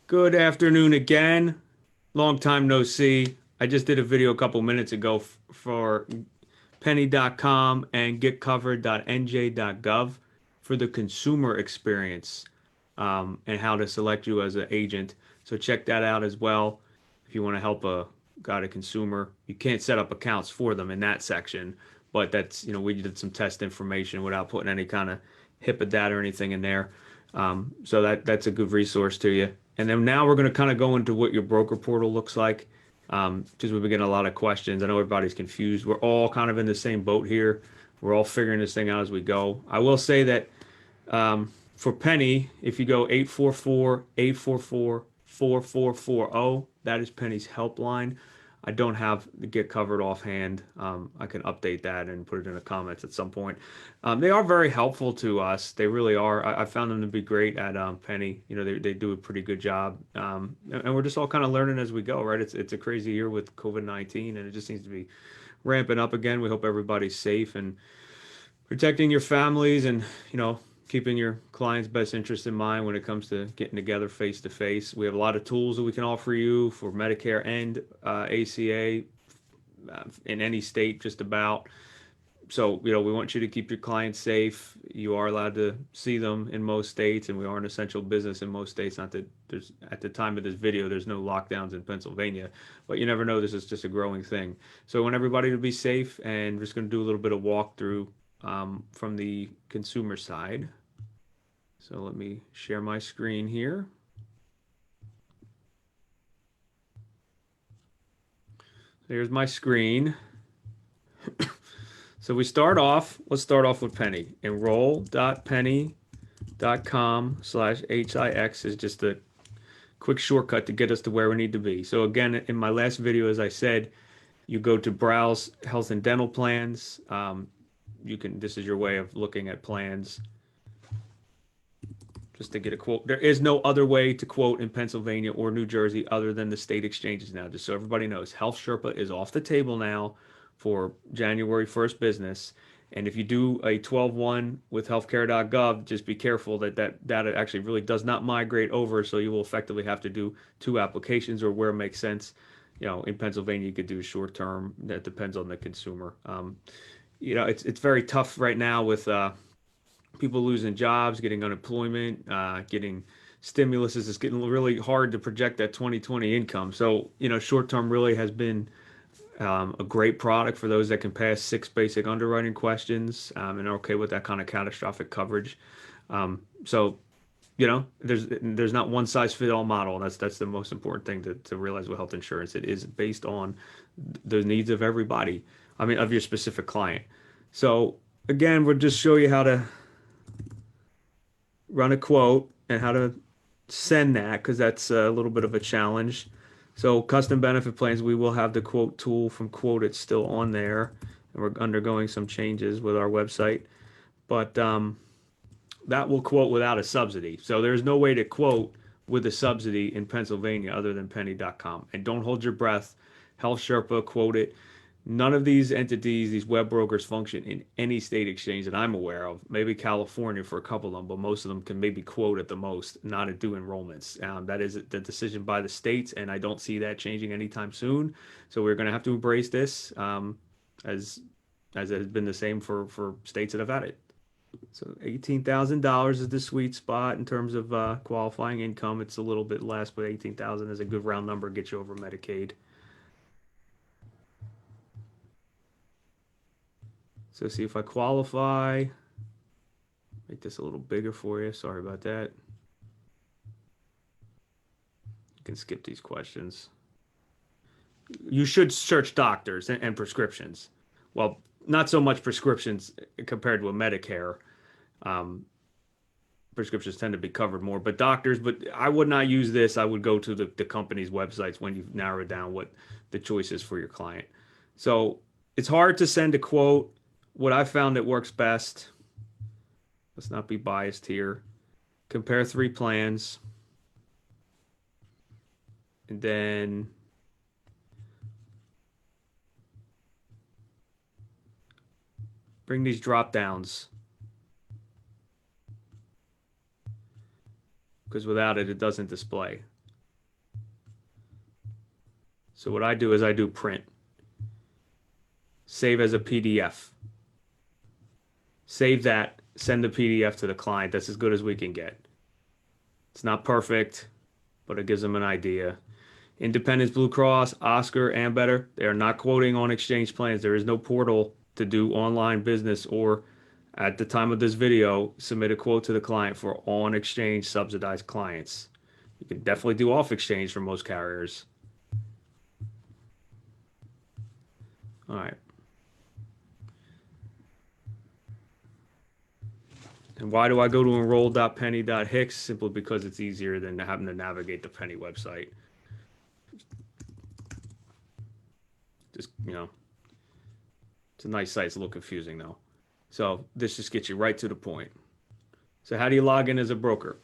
Good afternoon again. Long time no see. I just did a video a couple minutes ago for penny.com and GetCovered.NJ.Gov for the consumer experience and how to select you as an agent. So check that out as well if you want to help a consumer. You can't set up accounts for them in that section, but we did some test information without putting any kind of HIPAA data or anything in there. So that's a good resource to you. And then now we're going to kind of go into what your broker portal looks like because we've been getting a lot of questions. I know everybody's confused. We're all kind of in the same boat here. We're all figuring this thing out as we go. I will say that for Penny, if you go 844-844-4440, that is Penny's helpline. I don't have the Get Covered offhand. I can update that and put it in the comments at some point. They are very helpful to us. They really are. I found them to be great at Penny. They do a pretty good job. And we're just all kind of learning as we go, right? It's a crazy year with COVID-19, and it just seems to be ramping up again. We hope everybody's safe and protecting your families and, keeping your clients' best interest in mind when it comes to getting together face to face. We have a lot of tools that we can offer you for Medicare and ACA in any state, just about. So, we want you to keep your clients safe. You are allowed to see them in most states, and we are an essential business in most states. Not that there's, at the time of this video, there's no lockdowns in Pennsylvania, but you never know. This is just a growing thing. So, I want everybody to be safe, and we're just going to do a little bit of walkthrough from the consumer side. So let me share my screen here. There's my screen. So let's start off with Penny. Enroll.penny.com/HIX is just a quick shortcut to get us to where we need to be. So again, in my last video, as I said, you go to browse health and dental plans. This is your way of looking at plans just to get a quote. There is no other way to quote in Pennsylvania or New Jersey other than the state exchanges now, just so everybody knows. Health Sherpa is off the table now for January 1st business. And if you do a 12-1 with healthcare.gov, just be careful that data actually really does not migrate over. So you will effectively have to do two applications or where it makes sense. In Pennsylvania, you could do short term. That depends on the consumer. It's very tough right now with people losing jobs, getting unemployment, getting stimulus. It's getting really hard to project that 2020 income. So, short term really has been a great product for those that can pass six basic underwriting questions and are okay with that kind of catastrophic coverage. So, there's not one size fit all model. That's the most important thing to realize with health insurance. It is based on the needs of everybody. I mean, of your specific client. So again, we'll just show you how to run a quote and how to send that because that's a little bit of a challenge. So custom benefit plans, we will have the quote tool from Quote. It's still on there, and we're undergoing some changes with our website. But that will quote without a subsidy. So there's no way to quote with a subsidy in Pennsylvania other than penny.com. And don't hold your breath. Health Sherpa, Quote It. None of these entities, these web brokers, function in any state exchange that I'm aware of. Maybe California for a couple of them, but most of them can maybe quote at the most, not do enrollments. That is the decision by the states, and I don't see that changing anytime soon. So we're going to have to embrace this as it has been the same for states that have had it. So $18,000 is the sweet spot in terms of qualifying income. It's a little bit less, but 18,000 is a good round number, get you over Medicaid. So see if I qualify. Make this a little bigger for you. Sorry about that. You can skip these questions. You should search doctors and prescriptions. Well, not so much prescriptions compared to a Medicare. Prescriptions tend to be covered more, but doctors, but I would not use this. I would go to the company's websites when you've narrowed down what the choice is for your client. So it's hard to send a quote. What I found that works best, let's not be biased here, compare three plans, and then bring these drop downs, because without it, it doesn't display. So what I do is I do print, save as a PDF, save that, send the PDF to the client. That's as good as we can get. It's not perfect, but it gives them an idea. Independence Blue Cross, Oscar, and Better, they are not quoting on exchange plans. There is no portal to do online business or at the time of this video, submit a quote to the client for on exchange subsidized clients. You can definitely do off exchange for most carriers. All right. And why do I go to enroll.penny.hicks? Simply because it's easier than having to navigate the Penny website. Just, it's a nice site. It's a little confusing though. So this just gets you right to the point. So how do you log in as a broker?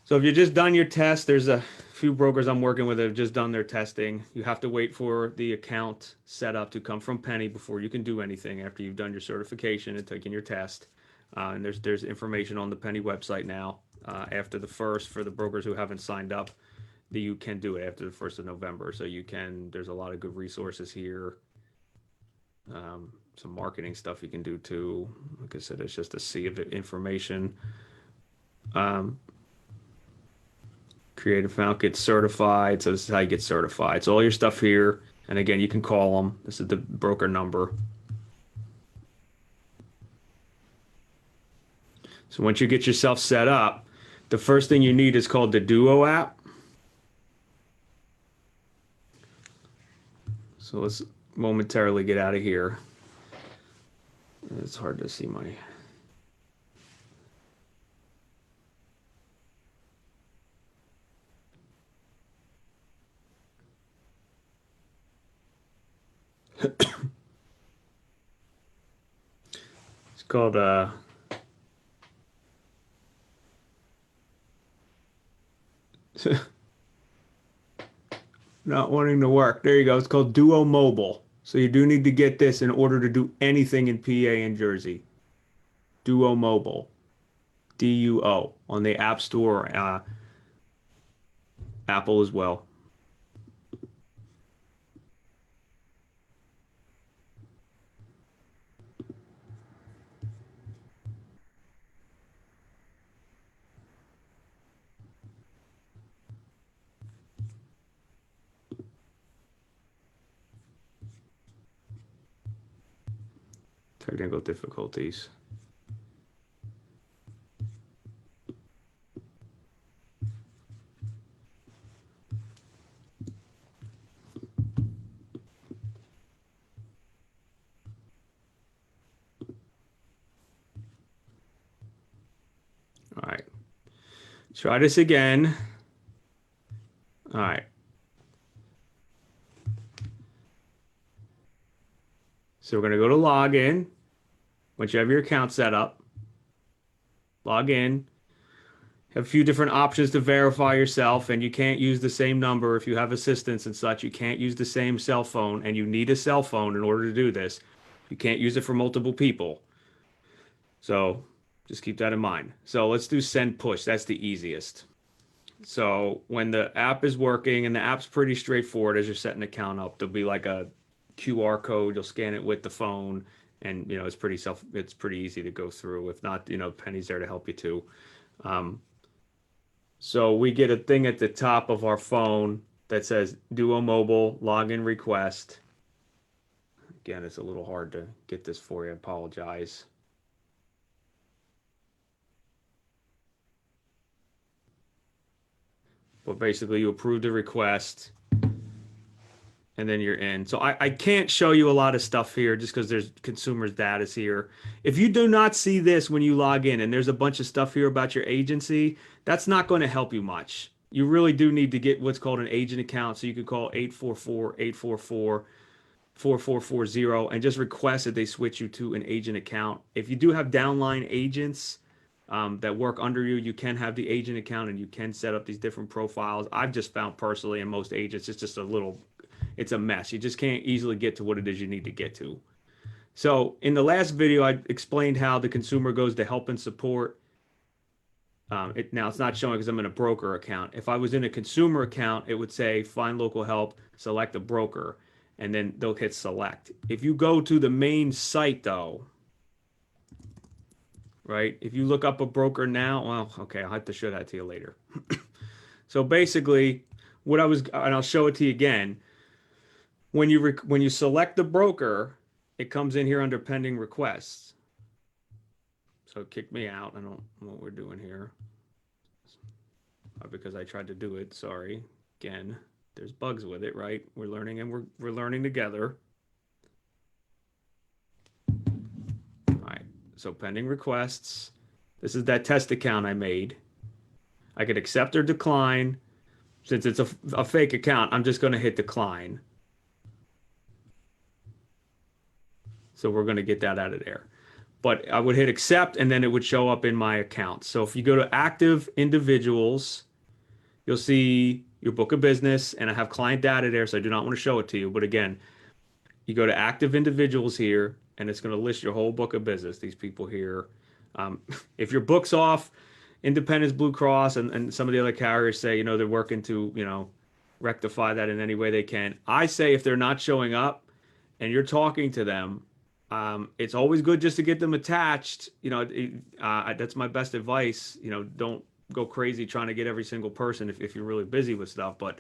So if you've just done your test, there's a few brokers I'm working with that have just done their testing. You have to wait for the account set up to come from Penny before you can do anything after you've done your certification and taken your test. And there's information on the Penny website now. After the first, for the brokers who haven't signed up, that you can do it after the 1st of November. So there's a lot of good resources here. Some marketing stuff you can do too. Like I said, it's just a sea of information. Create an account, get certified. So this is how you get certified. So all your stuff here. And again, you can call them. This is the broker number. So once you get yourself set up, the first thing you need is called the Duo app. So let's momentarily get out of here. It's hard to see my... It's called not wanting to work. There you go. It's called Duo Mobile. So you do need to get this in order to do anything in PA and Jersey. Duo Mobile. DUO on the App Store, Apple as well. Technical difficulties. All right. Try this again. All right. So we're going to go to login. Once you have your account set up, log in. Have a few different options to verify yourself, and you can't use the same number if you have assistants and such. You can't use the same cell phone, and you need a cell phone in order to do this. You can't use it for multiple people. So just keep that in mind. So let's do send push. That's the easiest. So when the app is working, and the app's pretty straightforward as you're setting the account up, there'll be like a QR code. You'll scan it with the phone, and it's pretty easy to go through. If not, Penny's there to help you too. So we get a thing at the top of our phone that says Duo Mobile login request. Again, it's a little hard to get this for you. I apologize. But basically, you approve the request, and then you're in. So I can't show you a lot of stuff here just because there's consumers' data here. If you do not see this when you log in and there's a bunch of stuff here about your agency, that's not going to help you much. You really do need to get what's called an agent account. So you could call 844-844-4440 and just request that they switch you to an agent account. If you do have downline agents that work under you, you can have the agent account and you can set up these different profiles. I've just found personally in most agents, it's a mess. You just can't easily get to what it is you need to get to. So in the last video, I explained how the consumer goes to help and support. Now it's not showing because I'm in a broker account. If I was in a consumer account, it would say find local help, select a broker, and then they'll hit select. If you go to the main site though, right? If you look up a broker now, well, okay, I'll have to show that to you later. So basically, and I'll show it to you again. When you select the broker, it comes in here under pending requests. So it kicked me out. I don't know what we're doing here because I tried to do it. Sorry. Again, there's bugs with it, right? We're learning and we're learning together. All right. So pending requests. This is that test account I made. I could accept or decline. Since it's a fake account, I'm just going to hit decline. So we're going to get that out of there. But I would hit accept and then it would show up in my account. So if you go to active individuals, you'll see your book of business and I have client data there. So I do not want to show it to you. But again, you go to active individuals here and it's going to list your whole book of business. These people here. If your book's off, Independence Blue Cross and some of the other carriers say, they're working to, rectify that in any way they can. I say if they're not showing up and you're talking to them, it's always good just to get them attached. That's my best advice. Don't go crazy trying to get every single person if you're really busy with stuff. But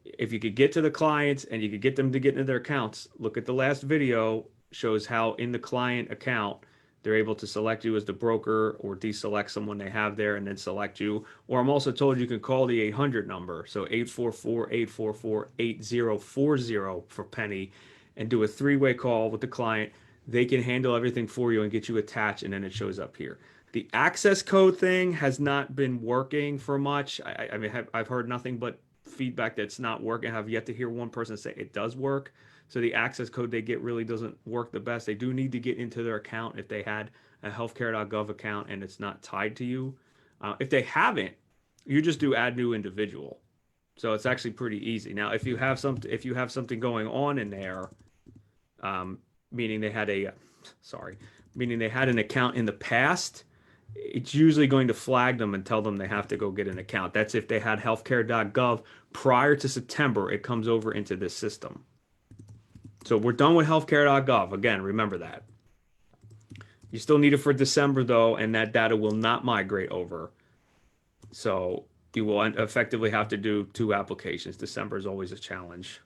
if you could get to the clients and you could get them to get into their accounts, look at the last video, shows how in the client account, they're able to select you as the broker or deselect someone they have there and then select you. Or I'm also told you can call the 800 number. So 844-844-8040 for Penny and do a three-way call with the client. They can handle everything for you and get you attached, and then it shows up here. The access code thing has not been working for much. I mean, I've heard nothing but feedback that's not working. I've yet to hear one person say it does work. So the access code they get really doesn't work the best. They do need to get into their account if they had a healthcare.gov account and it's not tied to you. If they haven't, you just do add new individual. So it's actually pretty easy. Now, if you have something going on in there, meaning they had an account in the past, it's usually going to flag them and tell them they have to go get an account. That's if they had healthcare.gov prior to September, it comes over into this system. So we're done with healthcare.gov. Again, remember that. You still need it for December though, and that data will not migrate over. So you will effectively have to do 2 applications. December is always a challenge.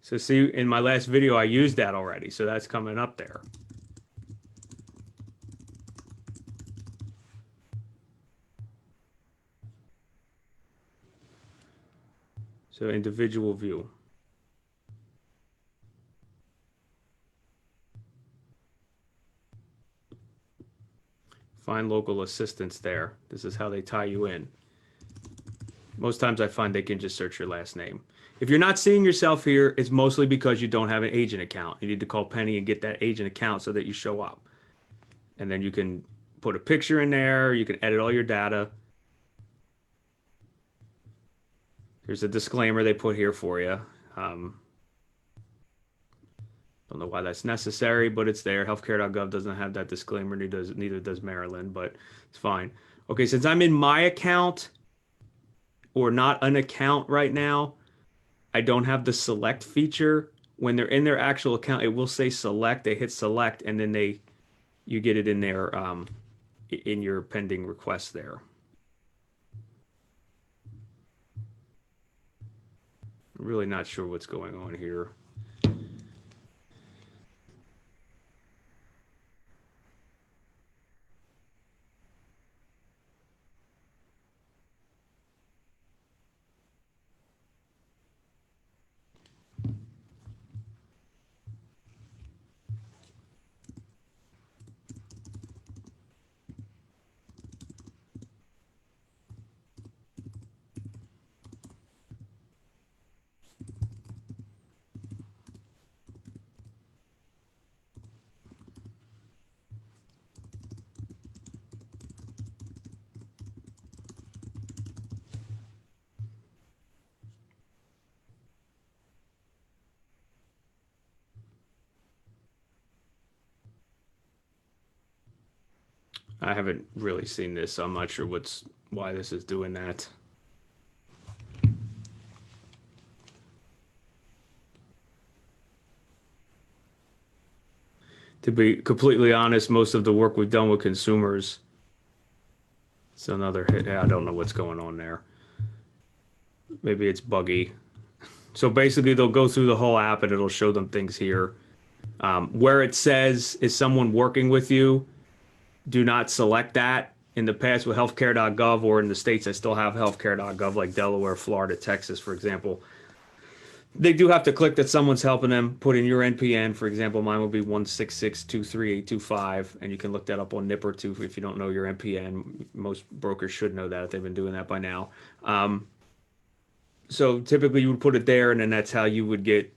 So see, in my last video, I used that already. So that's coming up there. So individual view. Find local assistance there. This is how they tie you in. Most times I find they can just search your last name. If you're not seeing yourself here, it's mostly because you don't have an agent account. You need to call Penny and get that agent account so that you show up. And then you can put a picture in there. You can edit all your data. Here's a disclaimer they put here for you. Don't know why that's necessary, but it's there. Healthcare.gov doesn't have that disclaimer, neither does Maryland, but it's fine. Okay, since I'm in my account or not an account right now, I don't have the select feature. When they're in their actual account, it will say select. They hit select, and then you get it in there in your pending request there. I'm really not sure what's going on here. I haven't really seen this, so I'm not sure why this is doing that. To be completely honest, most of the work we've done with consumers, it's another hit. I don't know what's going on there. Maybe it's buggy. So basically, they'll go through the whole app and it'll show them things here. Where it says, is someone working with you? Do not select that. In the past with healthcare.gov, or in the states that still have healthcare.gov, like Delaware, Florida, Texas, for example, they do have to click that someone's helping them. Put in your NPN. For example, mine will be 166232825, and you can look that up on Nipper too if you don't know your NPN. Most brokers should know that if they've been doing that by now. So typically you would put it there, and then that's how you would get,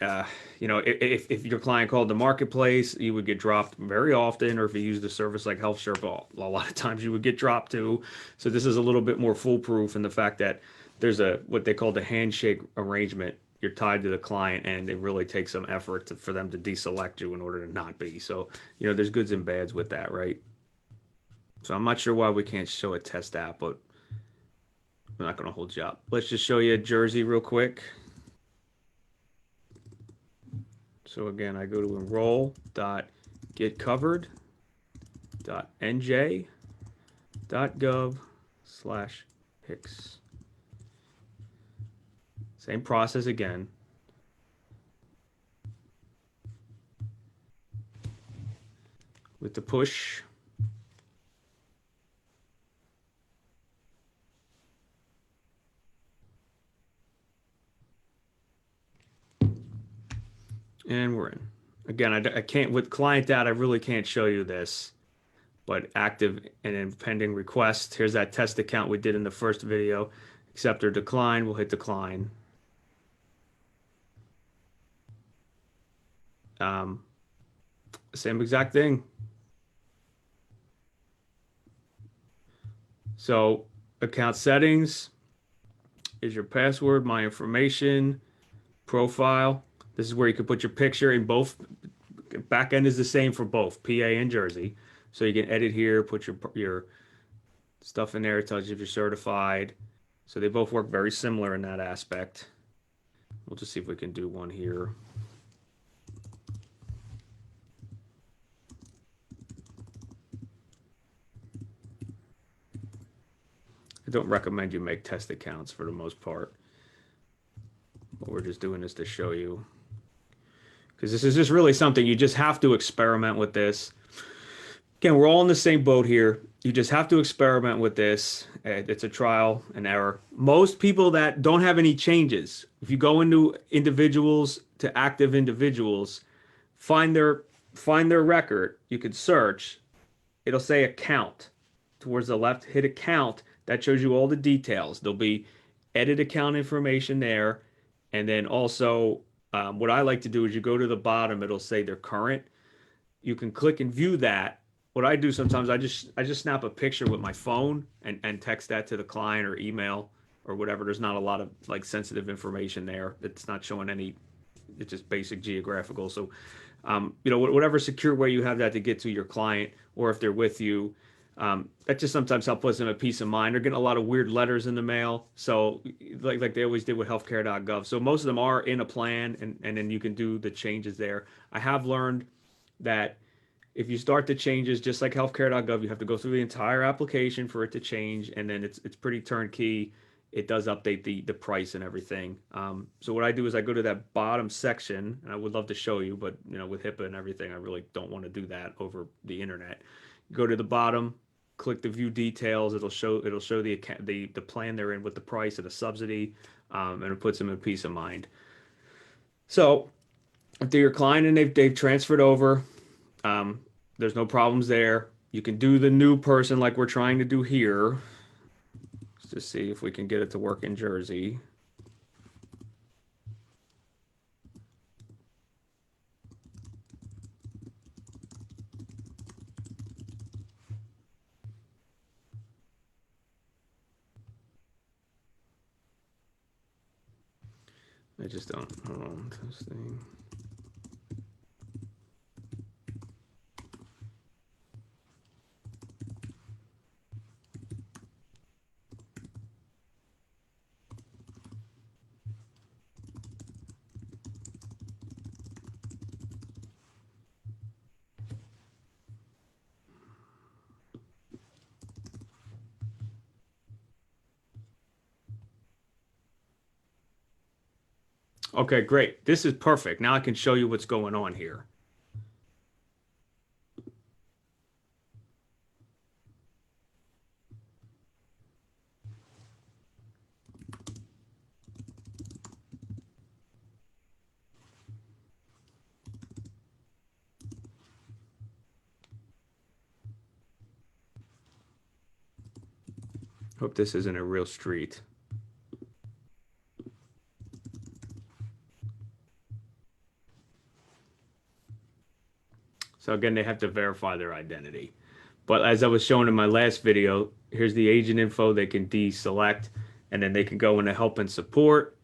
uh, if your client called the marketplace, you would get dropped very often, or if you used a service like Health Sherpa, a lot of times you would get dropped too. So this is a little bit more foolproof in the fact that there's what they call the handshake arrangement. You're tied to the client, and it really takes some effort for them to deselect you in order to not be. So, there's goods and bads with that, right? So I'm not sure why we can't show a test app, but I'm not going to hold you up. Let's just show you Jersey real quick. So again, I go to enroll.getcovered.nj.gov/Hicks. Same process again. With the push. And we're in. Again, I can't, with client data, I really can't show you this, but active and then pending request. Here's that test account we did in the first video. Accept or decline, we'll hit decline. Same exact thing. So account settings is your password, my information, profile. This is where you can put your picture in both. Back end is the same for both PA and Jersey. So you can edit here, put your stuff in there. It tells you if you're certified. So they both work very similar in that aspect. We'll just see if we can do one here. I don't recommend you make test accounts for the most part. But we're just doing this to show you. Because this is just really something you just have to experiment with this. Again, we're all in the same boat here. You just have to experiment with this. It's a trial and error. Most people that don't have any changes, if you go into individuals to active individuals, find their record, you could search. It'll say account. Towards the left, hit account. That shows you all the details. There'll be edit account information there. And then also, what I like to do is you go to the bottom, it'll say they're current. You can click and view that. What I do sometimes, I just snap a picture with my phone and text that to the client or email or whatever. There's not a lot of like sensitive information there. It's not showing any, it's just basic geographical. So, whatever secure way you have that to get to your client, or if they're with you, that just sometimes helps them a peace of mind. They're getting a lot of weird letters in the mail, so like they always did with healthcare.gov. So most of them are in a plan, and then you can do the changes there. I have learned that if you start the changes just like healthcare.gov, you have to go through the entire application for it to change, and then it's pretty turnkey. It does update the price and everything. So what I do is I go to that bottom section, and I would love to show you, but with HIPAA and everything, I really don't want to do that over the internet. Go to the bottom, click the view details. It'll show the plan they're in with the price and the subsidy, and it puts them in peace of mind. So if they're your client and they've transferred over, there's no problems there. You can do the new person like we're trying to do here. Let's just see if we can get it to work in Jersey. I just don't, hold on, testing. Okay, great. This is perfect. Now I can show you what's going on here. Hope this isn't a real street. So again, they have to verify their identity. But as I was showing in my last video, here's the agent info. They can deselect, and then they can go into help and support,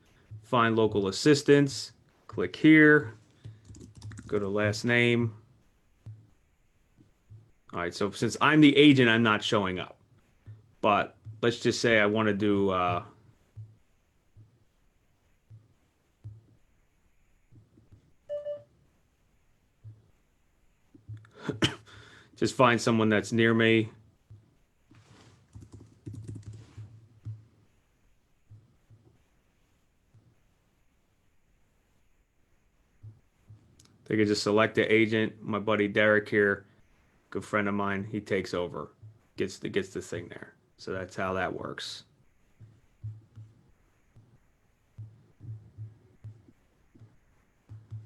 find local assistance, click here, go to last name. All right, so since I'm the agent, I'm not showing up. But let's just say I want to do just find someone that's near me. They can just select the agent. My buddy Derek here, good friend of mine, he takes over, gets the thing there. So that's how that works.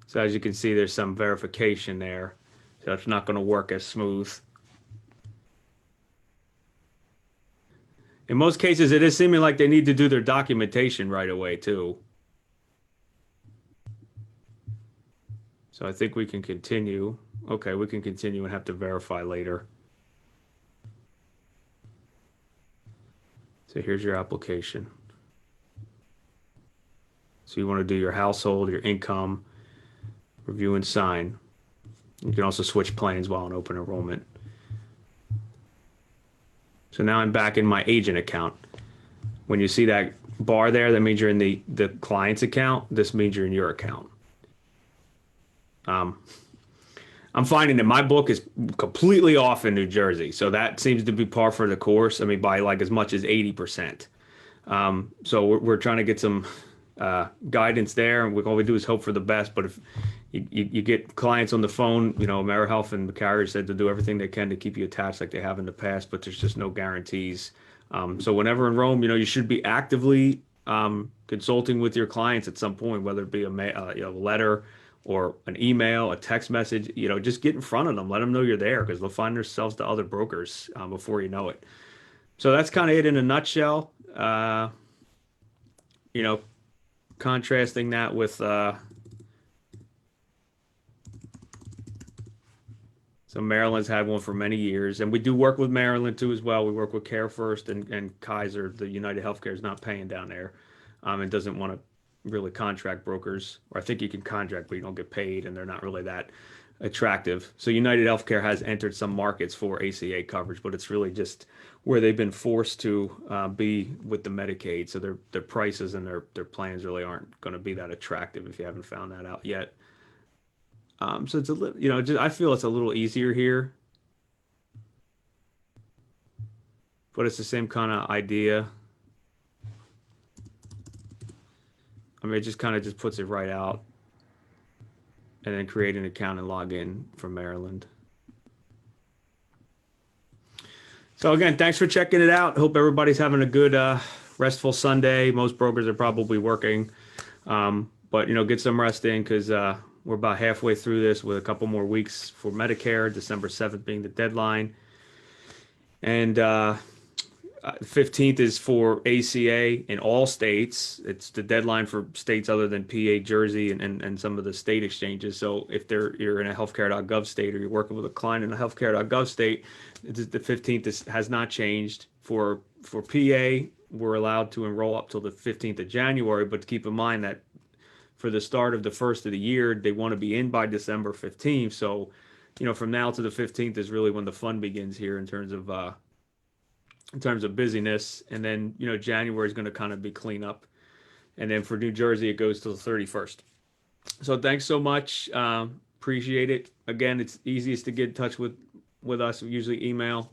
So as you can see, there's some verification there. So it's not going to work as smooth. In most cases, it is seeming like they need to do their documentation right away too. So I think we can continue. Okay, we can continue and have to verify later. So here's your application. So you want to do your household, your income, review and sign. You can also switch plans while in open enrollment. So now I'm back in my agent account. When you see that bar there, that means you're in the client's account. This means you're in your account. I'm finding that my book is completely off in New Jersey. So that seems to be par for the course. I mean, by like as much as 80%. So we're trying to get some guidance there. And all we do is hope for the best. But if you get clients on the phone, AmeriHealth and the carrier said to do everything they can to keep you attached like they have in the past, but there's just no guarantees. So whenever in Rome, you should be actively consulting with your clients at some point, whether it be a letter or an email, a text message, just get in front of them, let them know you're there because they'll find themselves to other brokers before you know it. So that's kind of it in a nutshell. You know, contrasting that with so Maryland's had one for many years, and we do work with Maryland too as well. We work with Care First and Kaiser. The United Healthcare is not paying down there, and doesn't want to really contract brokers. Or I think you can contract, but you don't get paid, and they're not really that attractive. So United Healthcare has entered some markets for ACA coverage, but it's really just where they've been forced to be with the Medicaid. So their prices and their plans really aren't going to be that attractive if you haven't found that out yet. So it's a little, I feel it's a little easier here, but it's the same kind of idea. I mean, it just kind of just puts it right out and then create an account and log in from Maryland. So again, thanks for checking it out. Hope everybody's having a good, restful Sunday. Most brokers are probably working, but get some rest in because we're about halfway through this with a couple more weeks for Medicare, December 7th being the deadline. And 15th is for ACA in all states. It's the deadline for states other than PA, Jersey, and some of the state exchanges. So if you're in a healthcare.gov state or you're working with a client in a healthcare.gov state, the 15th has not changed. For PA, we're allowed to enroll up till the 15th of January, but keep in mind that for the start of the first of the year, they want to be in by December 15th. So, from now to the 15th is really when the fun begins here in terms of busyness. And then, January is going to kind of be cleanup. And then for New Jersey, it goes to the 31st. So thanks so much. Appreciate it. Again, it's easiest to get in touch with us. We usually email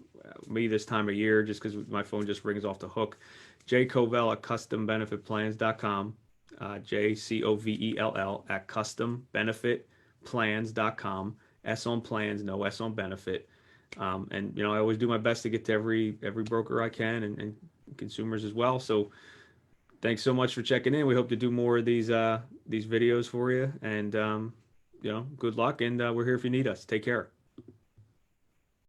me this time of year just because my phone just rings off the hook. J Covell at custombenefitplans.com. JCOVELL at custombenefitplans.com. S on plans, no S on benefit. And I always do my best to get to every broker I can, and consumers as well. So thanks so much for checking in. We hope to do more of these videos for you, and good luck. And we're here if you need us. Take care.